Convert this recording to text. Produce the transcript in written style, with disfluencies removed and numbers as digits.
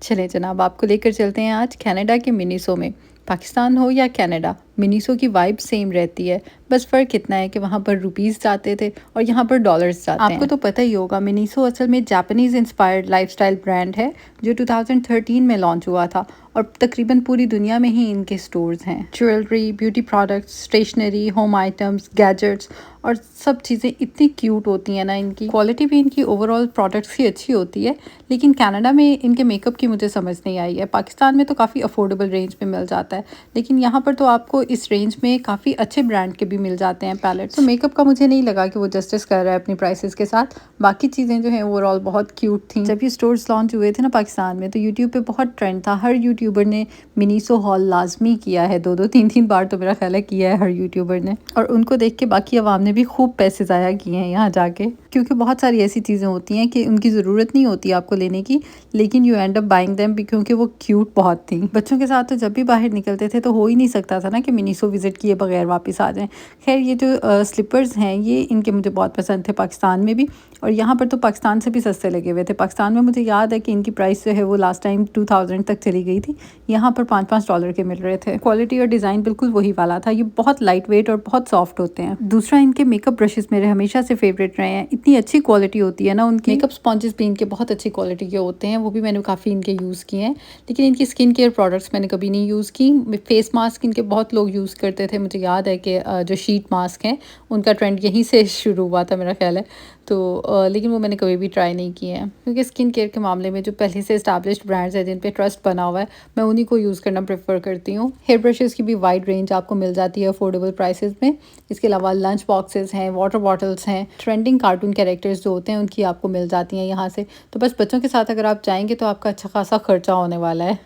चलें जनाब, आपको लेकर चलते हैं आज कनाडा के मिनीसो में। पाकिस्तान हो या कनाडा, मिनीसो की वाइब सेम रहती है। बस फ़र्क इतना है कि वहाँ पर रुपीस जाते थे और यहाँ पर डॉलर्स जाते हैं। आपको तो पता ही होगा, मिनीसो असल में जापानीज़ इंस्पायर्ड लाइफस्टाइल ब्रांड है जो 2013 में लॉन्च हुआ था और तकरीबन पूरी दुनिया में ही इनके स्टोर्स हैं। Jewellery, beauty products, stationery, home items, gadgets और सब चीज़ें इतनी क्यूट होती हैं ना। इनकी क्वालिटी भी इनकी ओवरऑल प्रोडक्ट्स की अच्छी होती है, लेकिन कनाडा में इनके मेकअप की मुझे समझ नहीं आई है। पाकिस्तान में तो काफ़ी अफोर्डेबल रेंज में मिल जाता है, लेकिन यहाँ पर तो आपको इस रेंज में काफ़ी अच्छे ब्रांड के भी मिल जाते हैं पैलेट। तो मेकअप का मुझे नहीं लगा कि वो जस्टिस कर रहा है अपनी प्राइसेस के साथ। बाकी चीज़ें जो हैं ओवरऑल बहुत क्यूट थी। जब ये स्टोर्स लॉन्च हुए थे ना पाकिस्तान में, तो यूट्यूब पे बहुत ट्रेंड था। हर यूट्यूबर ने मिनीसो हॉल लाजमी किया है, 2-2 3-3 बार तो मेरा ख्याल है किया है हर यूट्यूबर ने। और उनको देख के बाकी अवाम ने भी खूब पैसे ज़ाया किए हैं यहाँ जाके, क्योंकि बहुत सारी ऐसी चीज़ें होती हैं कि उनकी ज़रूरत नहीं होती आपको लेने की, लेकिन you and up buying them क्योंकि वो क्यूट बहुत थी। बच्चों के साथ तो जब भी बाहर निकलते थे तो हो ही नहीं सकता था ना कि मिनीसो विज़िट किए बगैर वापस आ जाएं। खैर, ये जो स्लीपर्स हैं ये इनके मुझे बहुत पसंद थे पाकिस्तान में भी, और यहाँ पर तो पाकिस्तान से भी सस्ते लगे हुए थे। पाकिस्तान में मुझे याद है कि इनकी प्राइस जो है वो लास्ट टाइम 2000 तक चली गई थी, यहाँ पर $5-5 के मिल रहे थे। क्वालिटी और डिज़ाइन बिल्कुल वही वाला था। ये बहुत लाइट वेट और बहुत सॉफ्ट होते हैं। दूसरा, इनके मेकअप ब्रशेस मेरे हमेशा से फेवरेट रहे हैं। इतनी अच्छी क्वालिटी होती है ना उनकी। मेकअप स्पॉन्जेस भी इनके बहुत अच्छी क्वालिटी के होते हैं, वो भी मैंने काफ़ी इनके यूज़ किए हैं। लेकिन इनकी स्किन केयर प्रोडक्ट्स मैंने कभी नहीं यूज़ की। फेस मास्क इनके बहुत लोग यूज़ करते थे। मुझे याद है कि जो शीट मास्क हैं उनका ट्रेंड यहीं से शुरू हुआ था मेरा ख्याल है। तो लेकिन वो मैंने कभी भी ट्राई नहीं किए हैं, क्योंकि स्किन केयर के मामले में जो पहले से इस्टेब्लिश्ड ब्रांड्स हैं जिन पे ट्रस्ट बना हुआ है, मैं उन्हीं को यूज़ करना प्रेफर करती हूँ। हेयर ब्रशेस की भी वाइड रेंज आपको मिल जाती है अफोर्डेबल प्राइसेस में। इसके अलावा लंच बॉक्सेस हैं, वाटर बॉटल्स हैं, ट्रेंडिंग कार्टून कैरेक्टर्स जो होते हैं उनकी आपको मिल जाती हैं यहाँ से। तो बस बच्चों के साथ अगर आप जाएंगे तो आपका अच्छा खासा खर्चा होने वाला है।